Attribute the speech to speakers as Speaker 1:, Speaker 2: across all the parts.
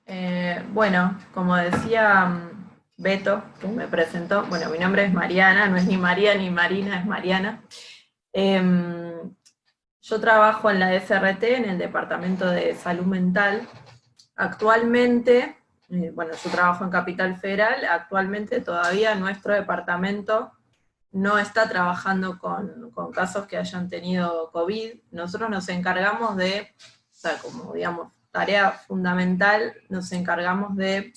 Speaker 1: Bueno, como decía Beto, que me presentó, bueno, mi nombre es Mariana, no es ni María ni Marina, es Mariana. Yo trabajo en la SRT, en el Departamento de Salud Mental. Actualmente, bueno, yo trabajo en Capital Federal, actualmente todavía nuestro departamento no está trabajando con casos que hayan tenido COVID. Nosotros nos encargamos de, o sea, como digamos, tarea fundamental, nos encargamos de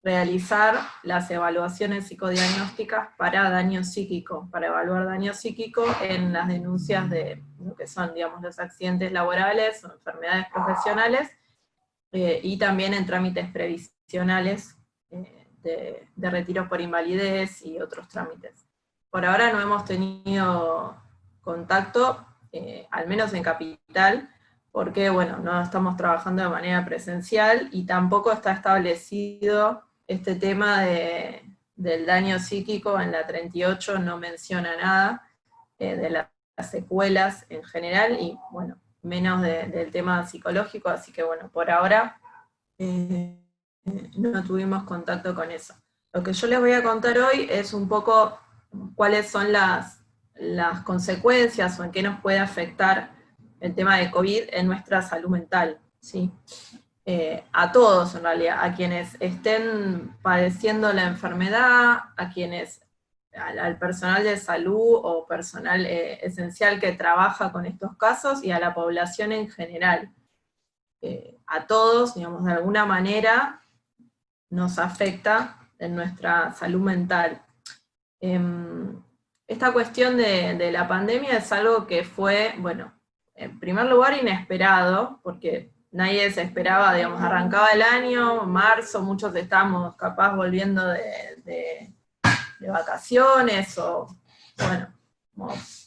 Speaker 1: realizar las evaluaciones psicodiagnósticas para daño psíquico, para evaluar daño psíquico en las denuncias de lo que son, digamos, los accidentes laborales o enfermedades profesionales, y también en trámites previsionales de retiros por invalidez y otros trámites. Por ahora no hemos tenido contacto, al menos en Capital, porque bueno, no estamos trabajando de manera presencial y tampoco está establecido este tema del daño psíquico. En la 38 no menciona nada de las secuelas en general y bueno, menos del tema psicológico, así que bueno, por ahora no tuvimos contacto con eso. Lo que yo les voy a contar hoy es un poco cuáles son las consecuencias o en qué nos puede afectar el tema de COVID en nuestra salud mental, ¿sí? A todos en realidad, a quienes estén padeciendo la enfermedad, a quienes, al personal de salud o personal esencial que trabaja con estos casos y a la población en general. A todos, digamos, de alguna manera nos afecta en nuestra salud mental. Esta cuestión de la pandemia es algo que fue, bueno, en primer lugar inesperado, porque nadie se esperaba, digamos, arrancaba el año, marzo, muchos estábamos capaz volviendo de vacaciones, o bueno,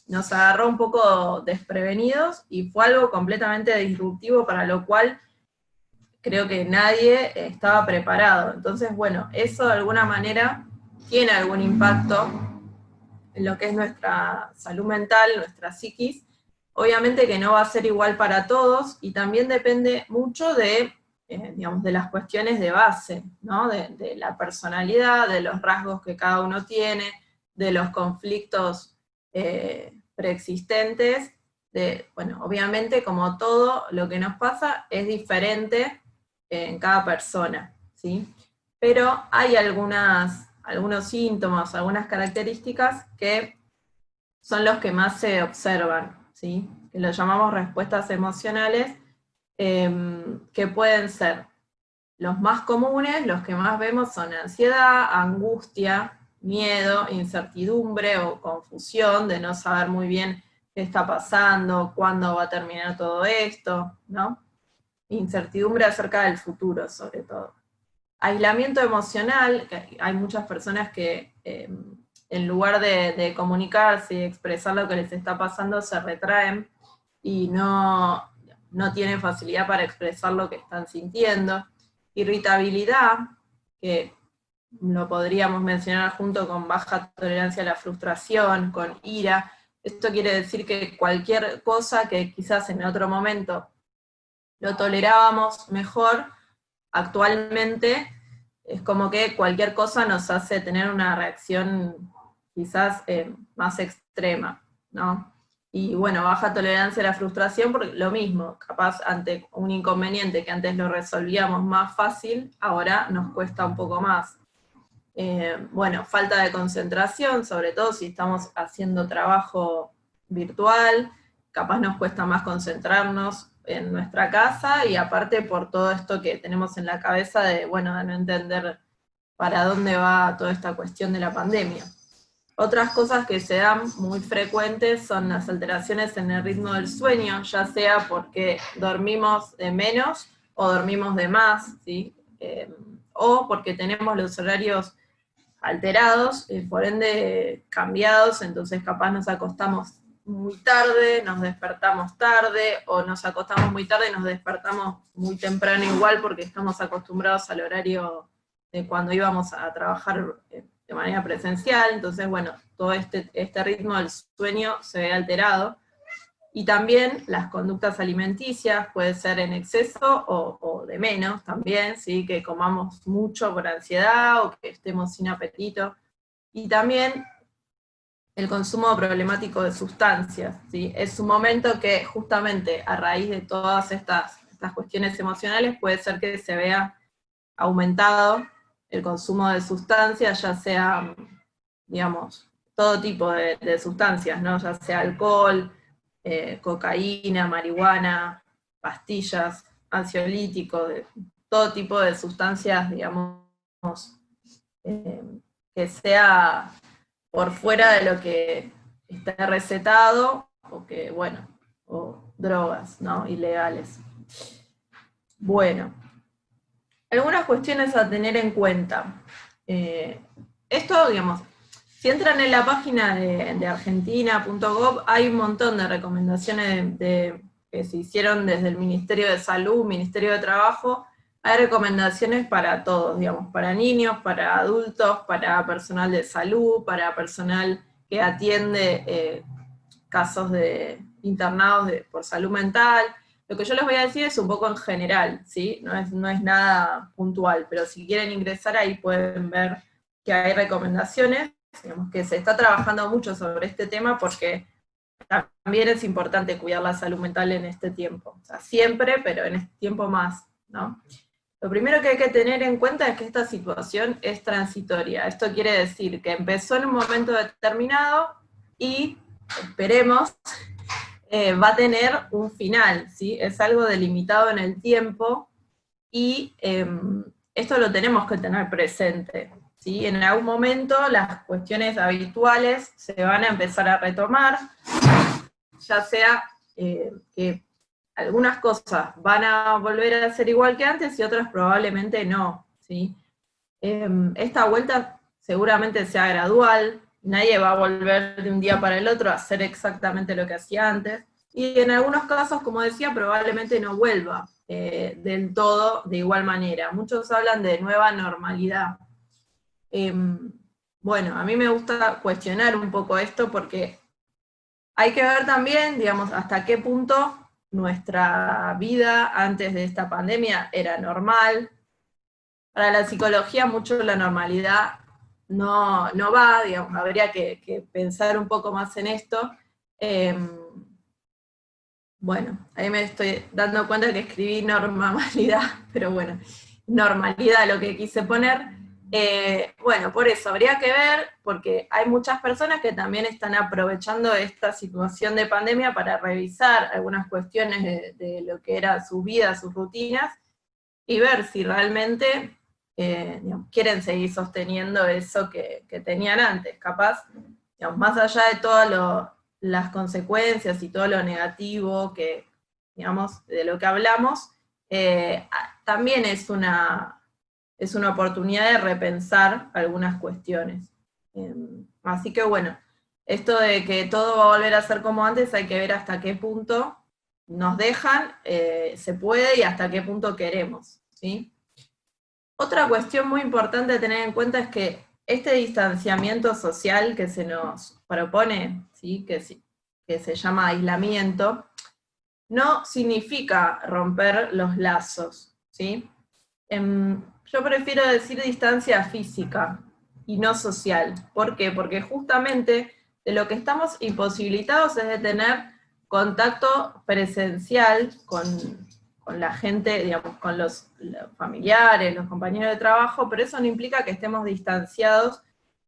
Speaker 1: nos agarró un poco desprevenidos, y fue algo completamente disruptivo para lo cual creo que nadie estaba preparado. Entonces, bueno, eso de alguna manera tiene algún impacto en lo que es nuestra salud mental, nuestra psiquis. Obviamente que no va a ser igual para todos, y también depende mucho digamos, de las cuestiones de base, ¿no? De la personalidad, de los rasgos que cada uno tiene, de los conflictos preexistentes. Bueno, obviamente, como todo lo que nos pasa, es diferente en cada persona, ¿sí? Pero hay algunos síntomas, algunas características que son los que más se observan, ¿sí? Que los llamamos respuestas emocionales, que pueden ser los más comunes, los que más vemos son ansiedad, angustia, miedo, incertidumbre o confusión de no saber muy bien qué está pasando, cuándo va a terminar todo esto, ¿no? Incertidumbre acerca del futuro, sobre todo. Aislamiento emocional, que hay muchas personas que en lugar de comunicarse y expresar lo que les está pasando, se retraen y no tienen facilidad para expresar lo que están sintiendo. Irritabilidad, que lo podríamos mencionar junto con baja tolerancia a la frustración, con ira. Esto quiere decir que cualquier cosa que quizás en otro momento lo tolerábamos mejor, actualmente es como que cualquier cosa nos hace tener una reacción quizás más extrema, ¿no? Y bueno, baja tolerancia a la frustración, porque lo mismo, capaz ante un inconveniente que antes lo resolvíamos más fácil, ahora nos cuesta un poco más. Bueno, falta de concentración, sobre todo si estamos haciendo trabajo virtual, capaz nos cuesta más concentrarnos en nuestra casa, y aparte por todo esto que tenemos en la cabeza bueno, de no entender para dónde va toda esta cuestión de la pandemia. Otras cosas que se dan muy frecuentes son las alteraciones en el ritmo del sueño, ya sea porque dormimos de menos o dormimos de más, ¿sí? O porque tenemos los horarios alterados, por ende cambiados, entonces capaz nos acostamos muy tarde, nos despertamos tarde, o nos acostamos muy tarde y nos despertamos muy temprano igual, porque estamos acostumbrados al horario de cuando íbamos a trabajar de manera presencial. Entonces, bueno, todo este ritmo del sueño se ve alterado. Y también las conductas alimenticias, puede ser en exceso o de menos también, ¿sí? Que comamos mucho por ansiedad o que estemos sin apetito. Y también el consumo problemático de sustancias, ¿sí? Es un momento que justamente a raíz de todas estas cuestiones emocionales puede ser que se vea aumentado el consumo de sustancias, ya sea, digamos, todo tipo de sustancias, ¿no? Ya sea alcohol, cocaína, marihuana, pastillas, ansiolíticos, todo tipo de sustancias, digamos, eh, que sea por fuera de lo que está recetado, o que, bueno, o drogas, ¿no? Ilegales. Bueno, algunas cuestiones a tener en cuenta. Esto, digamos, si entran en la página de argentina.gov, hay un montón de recomendaciones que se hicieron desde el Ministerio de Salud, Ministerio de Trabajo. Hay recomendaciones para todos, digamos, para niños, para adultos, para personal de salud, para personal que atiende casos de internados por salud mental. Lo que yo les voy a decir es un poco en general, ¿sí? No es nada puntual, pero si quieren ingresar ahí pueden ver que hay recomendaciones, digamos que se está trabajando mucho sobre este tema porque también es importante cuidar la salud mental en este tiempo. O sea, siempre, pero en este tiempo más, ¿no? Lo primero que hay que tener en cuenta es que esta situación es transitoria. Esto quiere decir que empezó en un momento determinado y esperemos va a tener un final, ¿sí? Es algo delimitado en el tiempo y esto lo tenemos que tener presente, ¿sí? En algún momento las cuestiones habituales se van a empezar a retomar, ya sea que algunas cosas van a volver a ser igual que antes y otras probablemente no, ¿sí? Esta vuelta seguramente sea gradual, nadie va a volver de un día para el otro a hacer exactamente lo que hacía antes, y en algunos casos, como decía, probablemente no vuelva del todo de igual manera. Muchos hablan de nueva normalidad. Bueno, a mí me gusta cuestionar un poco esto porque hay que ver también, digamos, hasta qué punto nuestra vida antes de esta pandemia era normal. Para la psicología mucho la normalidad no va, digamos, habría que pensar un poco más en esto. Bueno, ahí me estoy dando cuenta que escribí normalidad, pero bueno, normalidad lo que quise poner. Bueno, por eso habría que ver, porque hay muchas personas que también están aprovechando esta situación de pandemia para revisar algunas cuestiones de lo que era su vida, sus rutinas, y ver si realmente digamos, quieren seguir sosteniendo eso que tenían antes. Capaz, digamos, más allá de todas las consecuencias y todo lo negativo que, digamos, de lo que hablamos, también es una oportunidad de repensar algunas cuestiones. Así que bueno, esto de que todo va a volver a ser como antes, hay que ver hasta qué punto nos dejan, se puede, y hasta qué punto queremos, ¿sí? Otra cuestión muy importante a tener en cuenta es que este distanciamiento social que se nos propone, ¿sí? Que se llama aislamiento, no significa romper los lazos, ¿sí? Yo prefiero decir distancia física y no social. ¿Por qué? Porque justamente de lo que estamos imposibilitados es de tener contacto presencial con la gente, digamos, con los familiares, los compañeros de trabajo, pero eso no implica que estemos distanciados,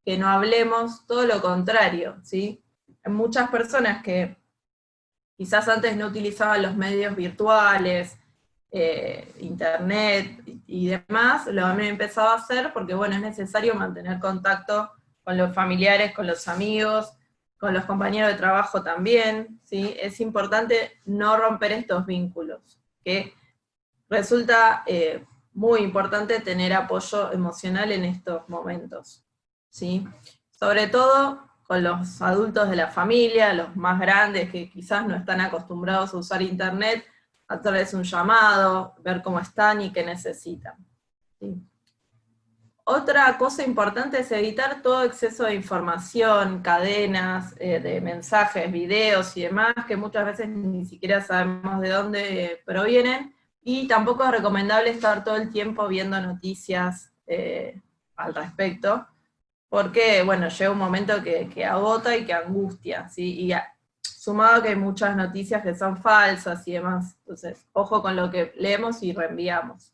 Speaker 1: que no hablemos, todo lo contrario, ¿sí? Hay muchas personas que quizás antes no utilizaban los medios virtuales, internet y demás, lo han empezado a hacer porque, bueno, es necesario mantener contacto con los familiares, con los amigos, con los compañeros de trabajo también, ¿sí? Es importante no romper estos vínculos, que resulta muy importante tener apoyo emocional en estos momentos, ¿sí? Sobre todo con los adultos de la familia, los más grandes que quizás no están acostumbrados a usar internet, hacerles un llamado, ver cómo están y qué necesitan, ¿sí? Otra cosa importante es evitar todo exceso de información, cadenas, de mensajes, videos y demás, que muchas veces ni siquiera sabemos de dónde provienen, y tampoco es recomendable estar todo el tiempo viendo noticias al respecto, porque, bueno, llega un momento que agota y que angustia, ¿sí? Y sumado a que hay muchas noticias que son falsas y demás, entonces, ojo con lo que leemos y reenviamos.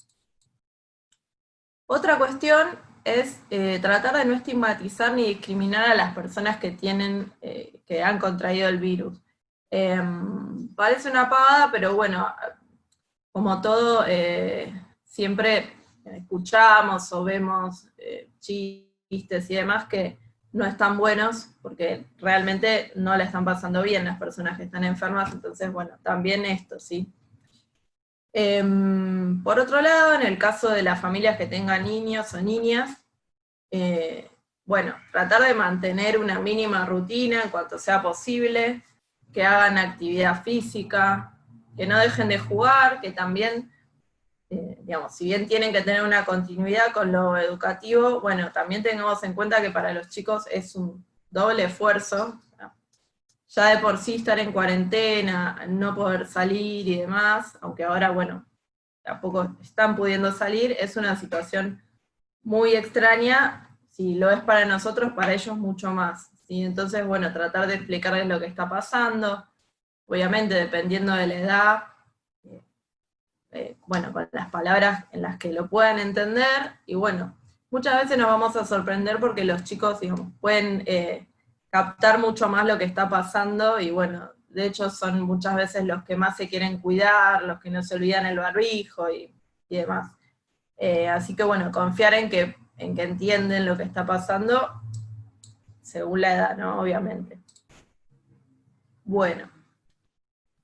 Speaker 1: Otra cuestión es tratar de no estigmatizar ni discriminar a las personas que que han contraído el virus. Parece una pavada, pero bueno, como todo, siempre escuchamos o vemos chistes y demás que no están buenos, porque realmente no la están pasando bien las personas que están enfermas, entonces bueno, también esto, ¿sí? Por otro lado, en el caso de las familias que tengan niños o niñas, bueno, tratar de mantener una mínima rutina en cuanto sea posible, que hagan actividad física, que no dejen de jugar, que también, digamos, si bien tienen que tener una continuidad con lo educativo, bueno, también tengamos en cuenta que para los chicos es un doble esfuerzo, ya de por sí estar en cuarentena, no poder salir y demás, aunque ahora, bueno, tampoco están pudiendo salir, es una situación muy extraña, si lo es para nosotros, para ellos mucho más, ¿sí? Entonces, bueno, tratar de explicarles lo que está pasando, obviamente dependiendo de la edad, bueno, con las palabras en las que lo puedan entender, y bueno, muchas veces nos vamos a sorprender porque los chicos, digamos, pueden captar mucho más lo que está pasando, y bueno, de hecho son muchas veces los que más se quieren cuidar, los que no se olvidan el barbijo y demás. Así que bueno, confiar en que entienden lo que está pasando, según la edad, ¿no? Obviamente. Bueno,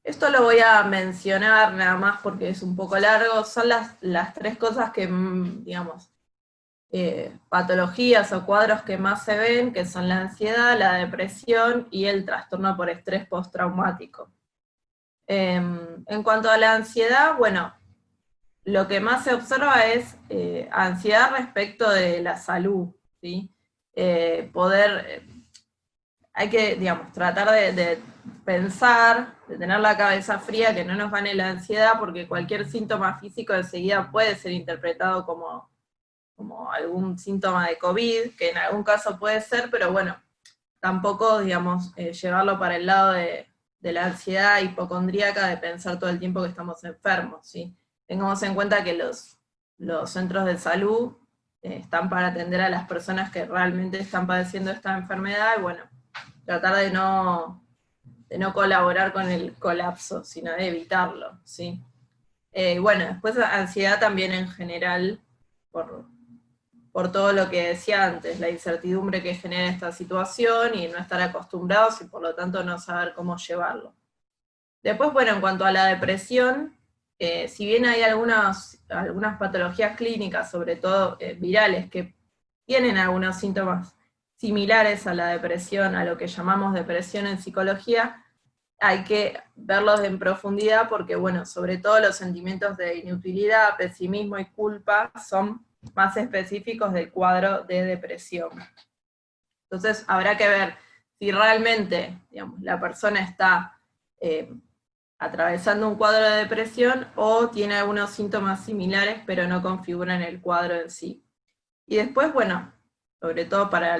Speaker 1: esto lo voy a mencionar nada más porque es un poco largo, son las tres cosas que, digamos, patologías o cuadros que más se ven, que son la ansiedad, la depresión y el trastorno por estrés postraumático. En cuanto a la ansiedad, bueno, lo que más se observa es ansiedad respecto de la salud, ¿sí? Hay que, digamos, tratar de pensar, de tener la cabeza fría, que no nos gane la ansiedad, porque cualquier síntoma físico enseguida puede ser interpretado como algún síntoma de COVID, que en algún caso puede ser, pero bueno, tampoco, digamos, llevarlo para el lado de la ansiedad hipocondríaca de pensar todo el tiempo que estamos enfermos, ¿sí? Tengamos en cuenta que los centros de salud están para atender a las personas que realmente están padeciendo esta enfermedad, y bueno, tratar de no colaborar con el colapso, sino de evitarlo, ¿sí? Bueno, después ansiedad también en general, por todo lo que decía antes, la incertidumbre que genera esta situación y no estar acostumbrados y por lo tanto no saber cómo llevarlo. Después, bueno, en cuanto a la depresión, si bien hay algunas patologías clínicas, sobre todo virales, que tienen algunos síntomas similares a la depresión, a lo que llamamos depresión en psicología, hay que verlos en profundidad porque, bueno, sobre todo los sentimientos de inutilidad, pesimismo y culpa son más específicos del cuadro de depresión. Entonces habrá que ver si realmente, digamos, la persona está atravesando un cuadro de depresión o tiene algunos síntomas similares pero no configuran el cuadro en sí. Y después, bueno, sobre todo para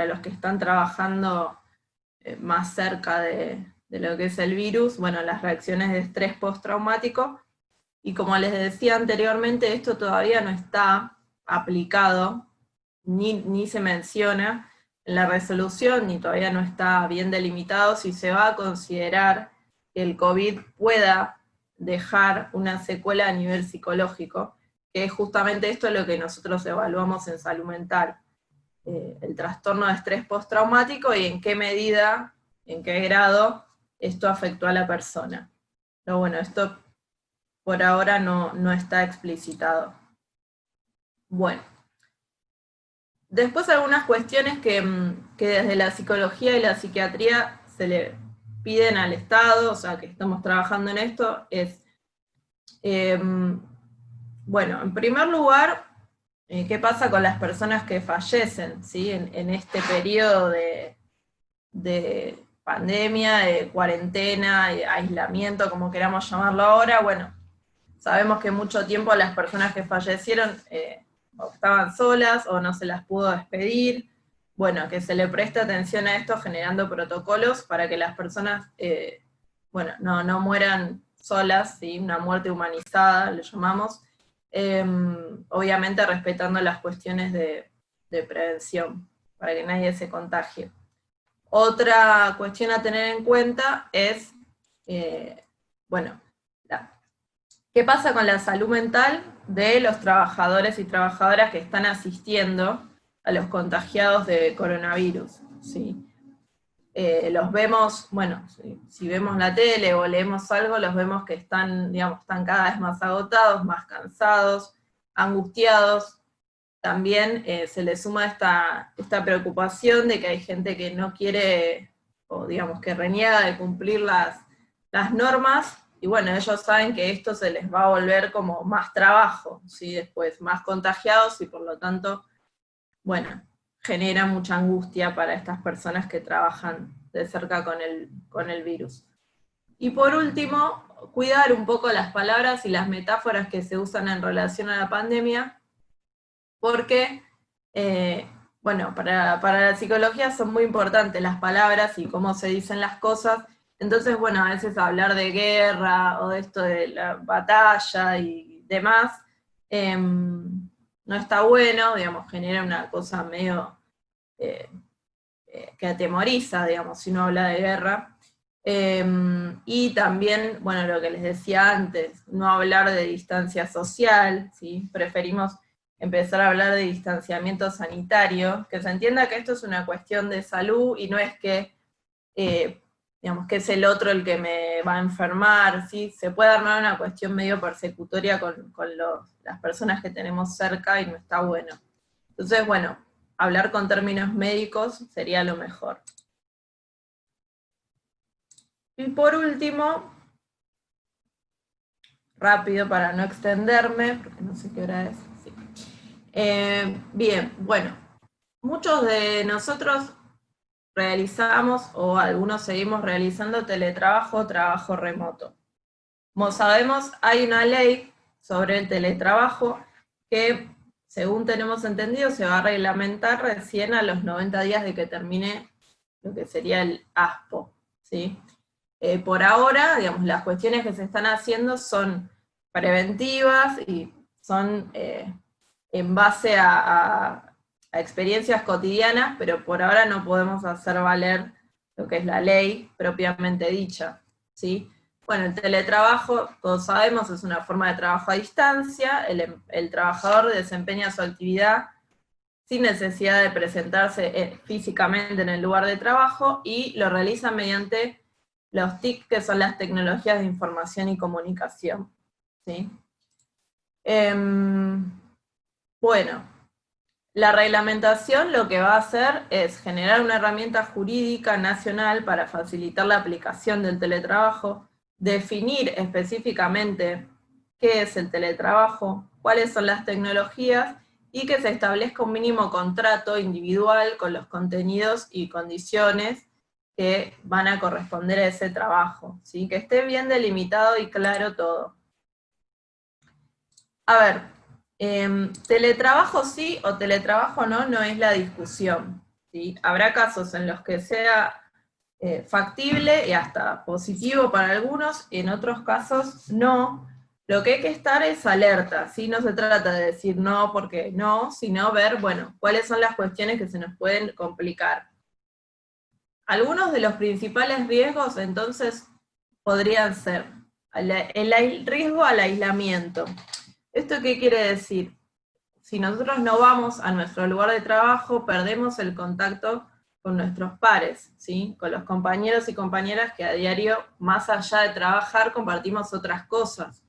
Speaker 1: los que están trabajando más cerca de lo que es el virus, bueno, las reacciones de estrés postraumático, y como les decía anteriormente, esto todavía no está aplicado, ni se menciona en la resolución, ni todavía no está bien delimitado si se va a considerar que el COVID pueda dejar una secuela a nivel psicológico, que es justamente esto lo que nosotros evaluamos en salud mental, el trastorno de estrés postraumático y en qué medida, en qué grado esto afectó a la persona. Pero bueno, esto por ahora no está explicitado. Bueno, después algunas cuestiones que desde la psicología y la psiquiatría se le piden al Estado, o sea que estamos trabajando en esto, es, bueno, en primer lugar, ¿Qué pasa con las personas que fallecen, ¿sí? En este periodo de pandemia, de cuarentena, de aislamiento, como queramos llamarlo ahora? Bueno, sabemos que mucho tiempo las personas que fallecieron o estaban solas o no se las pudo despedir. Bueno, que se le preste atención a esto generando protocolos para que las personas bueno, no mueran solas, ¿sí? Una muerte humanizada, lo llamamos, obviamente respetando las cuestiones de prevención, para que nadie se contagie. Otra cuestión a tener en cuenta es, bueno, ¿qué pasa con la salud mental de los trabajadores y trabajadoras que están asistiendo a los contagiados de coronavirus? ¿Sí? Los vemos, bueno, si vemos la tele o leemos algo, los vemos que están, digamos, están cada vez más agotados, más cansados, angustiados. También se le suma esta preocupación de que hay gente que no quiere, o digamos que reniega de cumplir las normas, y bueno, ellos saben que esto se les va a volver como más trabajo, ¿sí? Después más contagiados, y por lo tanto, bueno, genera mucha angustia para estas personas que trabajan de cerca con el virus. Y por último, cuidar un poco las palabras y las metáforas que se usan en relación a la pandemia, porque, bueno, para la psicología son muy importantes las palabras y cómo se dicen las cosas. Entonces, bueno, a veces hablar de guerra o de esto de la batalla y demás, no está bueno, digamos, genera una cosa medio eh, que atemoriza, digamos, si uno habla de guerra. Y también, bueno, lo que les decía antes, no hablar de distancia social, ¿sí? Preferimos empezar a hablar de distanciamiento sanitario, que se entienda que esto es una cuestión de salud y no es que, digamos, que es el otro el que me va a enfermar, ¿sí? Se puede armar una cuestión medio persecutoria con las personas que tenemos cerca y no está bueno. Entonces, bueno, hablar con términos médicos sería lo mejor. Y por último, rápido para no extenderme, porque no sé qué hora es. Sí. Bien, bueno, muchos de nosotros realizamos, o algunos seguimos realizando teletrabajo, trabajo remoto. Como sabemos, hay una ley sobre el teletrabajo que, según tenemos entendido, se va a reglamentar recién a los 90 días de que termine lo que sería el ASPO, ¿sí? Por ahora, digamos, las cuestiones que se están haciendo son preventivas y son en base a experiencias cotidianas, pero por ahora no podemos hacer valer lo que es la ley propiamente dicha, ¿sí? Bueno, el teletrabajo, todos sabemos, es una forma de trabajo a distancia, el trabajador desempeña su actividad sin necesidad de presentarse físicamente en el lugar de trabajo, y lo realiza mediante los TIC, que son las tecnologías de información y comunicación, ¿sí? Bueno, la reglamentación lo que va a hacer es generar una herramienta jurídica nacional para facilitar la aplicación del teletrabajo, definir específicamente qué es el teletrabajo, cuáles son las tecnologías, y que se establezca un mínimo contrato individual con los contenidos y condiciones que van a corresponder a ese trabajo, ¿sí? Que esté bien delimitado y claro todo. A ver, teletrabajo sí o teletrabajo no, no es la discusión, ¿sí? Habrá casos en los que sea factible y hasta positivo para algunos, y en otros casos no. Lo que hay que estar es alerta, ¿sí? No se trata de decir no porque no, sino ver, bueno, cuáles son las cuestiones que se nos pueden complicar. Algunos de los principales riesgos, entonces, podrían ser el riesgo al aislamiento. ¿Esto qué quiere decir? Si nosotros no vamos a nuestro lugar de trabajo, perdemos el contacto con nuestros pares, ¿sí? Con los compañeros y compañeras que a diario, más allá de trabajar, compartimos otras cosas.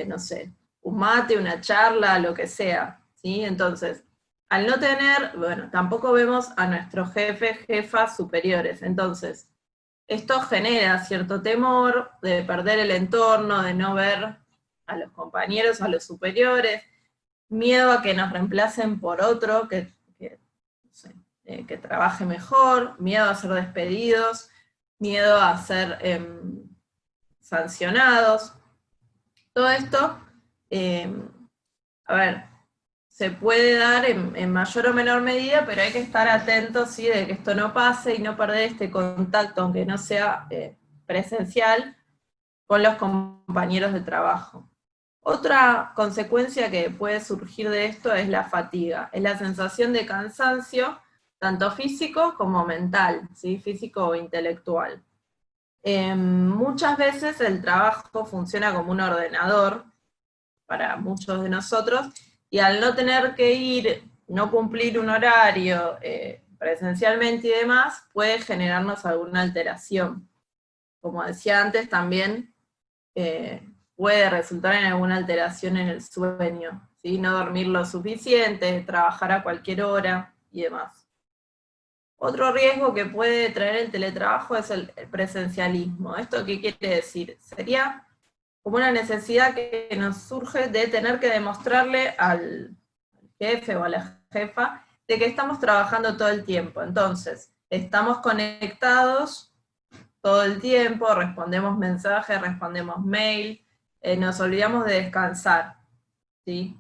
Speaker 1: No sé, un mate, una charla, lo que sea, ¿sí? Entonces, al no tener, bueno, tampoco vemos a nuestros jefes, jefas superiores. Entonces, esto genera cierto temor de perder el entorno, de no ver a los compañeros, a los superiores. miedo a que nos reemplacen por otro no sé, que trabaje mejor, miedo a ser despedidos, miedo a ser sancionados. Todo esto, a ver, se puede dar en mayor o menor medida, pero hay que estar atentos, ¿sí?, de que esto no pase y no perder este contacto, aunque no sea presencial, con los compañeros de trabajo. Otra consecuencia que puede surgir de esto es la fatiga, es la sensación de cansancio, tanto físico como mental, ¿sí?, físico o intelectual. Muchas veces el trabajo funciona como un ordenador para muchos de nosotros, y al no tener que ir, no cumplir un horario presencialmente y demás, puede generarnos alguna alteración. Como decía antes, también puede resultar en alguna alteración en el sueño, ¿sí? No dormir lo suficiente, trabajar a cualquier hora y demás. Otro riesgo que puede traer el teletrabajo es el presencialismo. ¿Esto qué quiere decir? Sería como una necesidad que nos surge de tener que demostrarle al jefe o a la jefa de que estamos trabajando todo el tiempo. Entonces, estamos conectados todo el tiempo, respondemos mensajes, respondemos mail, nos olvidamos de descansar, ¿sí?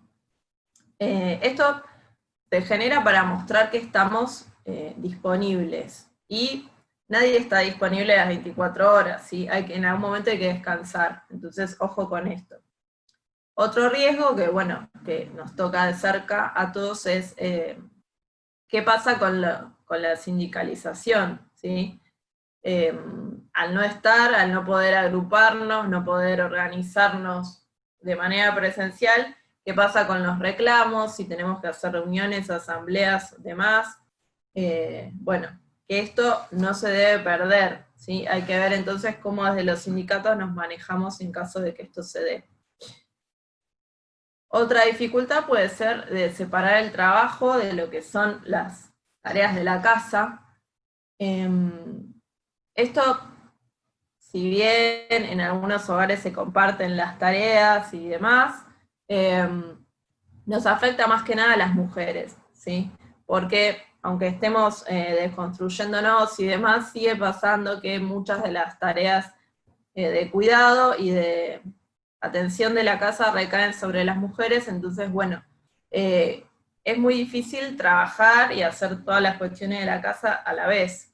Speaker 1: Esto se genera para mostrar que estamos disponibles, y nadie está disponible las 24 horas, ¿sí? En algún momento hay que descansar, entonces ojo con esto. Otro riesgo que, bueno, que nos toca de cerca a todos es qué pasa con la sindicalización, ¿sí? Al no estar, al no poder agruparnos, no poder organizarnos de manera presencial, qué pasa con los reclamos, si tenemos que hacer reuniones, asambleas, demás. Bueno, que esto no se debe perder, ¿sí? Hay que ver entonces cómo desde los sindicatos nos manejamos en caso de que esto se dé. Otra dificultad puede ser de separar el trabajo de lo que son las tareas de la casa. Esto, si bien en algunos hogares se comparten las tareas y demás, nos afecta más que nada a las mujeres, ¿sí? Porque aunque estemos desconstruyéndonos y demás, sigue pasando que muchas de las tareas de cuidado y de atención de la casa recaen sobre las mujeres, entonces, bueno, es muy difícil trabajar y hacer todas las cuestiones de la casa a la vez.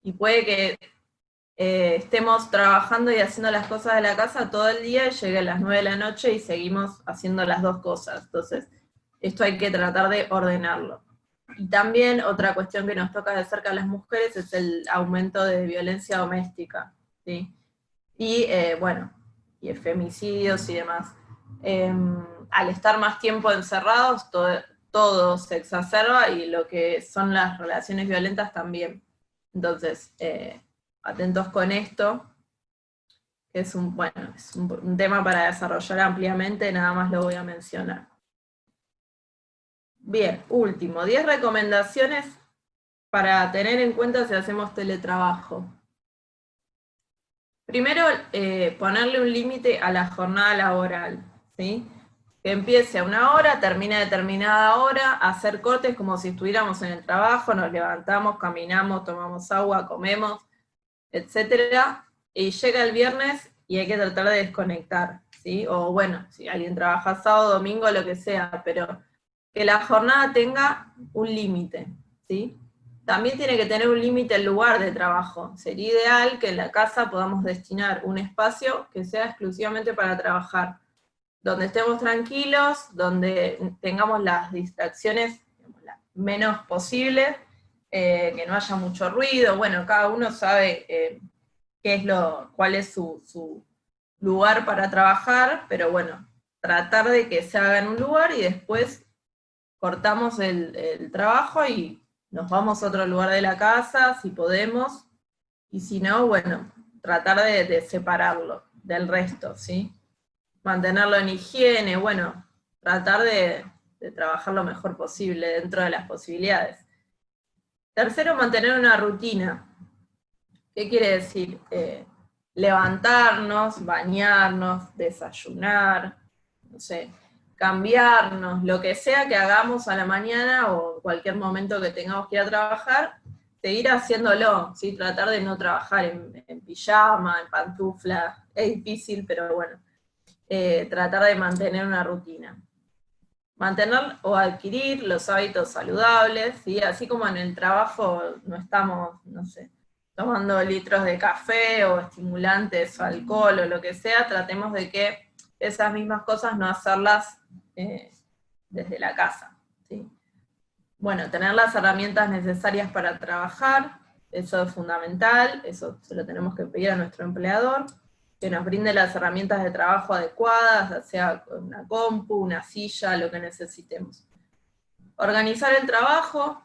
Speaker 1: Y puede que estemos trabajando y haciendo las cosas de la casa todo el día y llegue a las 9 de la noche y seguimos haciendo las dos cosas. Entonces, esto hay que tratar de ordenarlo. Y también otra cuestión que nos toca de cerca a las mujeres es el aumento de violencia doméstica, ¿sí? Y bueno, y femicidios y demás. Al estar más tiempo encerrados, todo se exacerba, y lo que son las relaciones violentas también. Entonces, atentos con esto, que es un tema para desarrollar ampliamente, nada más lo voy a mencionar. Bien, último, 10 recomendaciones para tener en cuenta si hacemos teletrabajo. Primero, ponerle un límite a la jornada laboral, ¿sí? Que empiece a una hora, termine a determinada hora, hacer cortes como si estuviéramos en el trabajo, nos levantamos, caminamos, tomamos agua, comemos, etcétera, y llega el viernes y hay que tratar de desconectar, ¿sí? O bueno, si alguien trabaja sábado, domingo, lo que sea, pero que la jornada tenga un límite, ¿sí? También tiene que tener un límite el lugar de trabajo. Sería ideal que en la casa podamos destinar un espacio que sea exclusivamente para trabajar, donde estemos tranquilos, donde tengamos las distracciones, digamos, las menos posibles, que no haya mucho ruido. Bueno, cada uno sabe cuál es su lugar para trabajar, pero bueno, tratar de que se haga en un lugar y después cortamos el trabajo y nos vamos a otro lugar de la casa, si podemos, y si no, bueno, tratar de separarlo del resto, ¿sí? Mantenerlo en higiene, bueno, tratar de trabajar lo mejor posible dentro de las posibilidades. Tercero, mantener una rutina. ¿Qué quiere decir? Levantarnos, bañarnos, desayunar, no sé, cambiarnos, lo que sea que hagamos a la mañana o en cualquier momento que tengamos que ir a trabajar, seguir haciéndolo, ¿sí? Tratar de no trabajar en pijama, en pantufla, es difícil, pero bueno, tratar de mantener una rutina. Mantener o adquirir los hábitos saludables, ¿sí? Así como en el trabajo no estamos, no sé, tomando litros de café o estimulantes o alcohol o lo que sea, tratemos de que esas mismas cosas no hacerlas desde la casa, ¿sí? Bueno, tener las herramientas necesarias para trabajar, eso es fundamental, eso se lo tenemos que pedir a nuestro empleador, que nos brinde las herramientas de trabajo adecuadas, ya sea una compu, una silla, lo que necesitemos. Organizar el trabajo,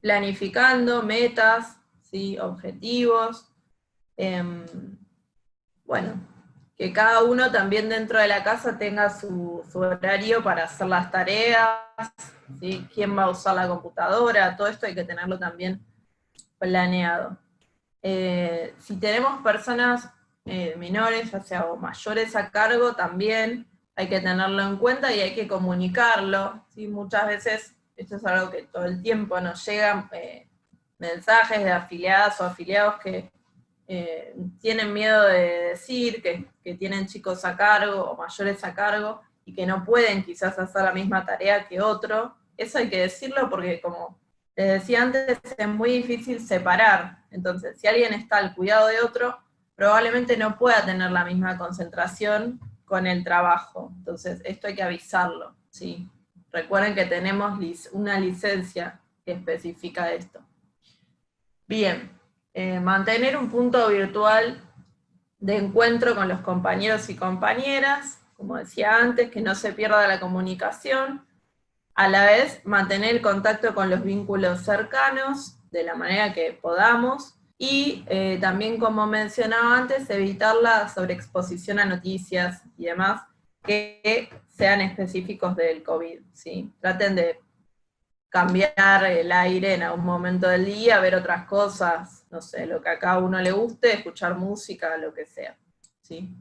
Speaker 1: planificando metas, ¿sí? Objetivos, bueno, que cada uno también dentro de la casa tenga su horario para hacer las tareas, ¿sí? Quién va a usar la computadora, todo esto hay que tenerlo también planeado. Si tenemos personas menores, ya sea o mayores a cargo, también hay que tenerlo en cuenta y hay que comunicarlo, ¿sí? Muchas veces, esto es algo que todo el tiempo nos llegan mensajes de afiliadas o afiliados que tienen miedo de decir que tienen chicos a cargo o mayores a cargo y que no pueden quizás hacer la misma tarea que otro. Eso hay que decirlo porque, como les decía antes, es muy difícil separar. Entonces, si alguien está al cuidado de otro, probablemente no pueda tener la misma concentración con el trabajo. Entonces, esto hay que avisarlo, ¿sí? Recuerden que tenemos una licencia que especifica esto. Bien, mantener un punto virtual de encuentro con los compañeros y compañeras, como decía antes, que no se pierda la comunicación, a la vez mantener el contacto con los vínculos cercanos de la manera que podamos, y también, como mencionaba antes, evitar la sobreexposición a noticias y demás que sean específicos del COVID, ¿sí? Traten de cambiar el aire en algún momento del día, ver otras cosas, no sé, lo que a cada uno le guste, escuchar música, lo que sea, ¿sí?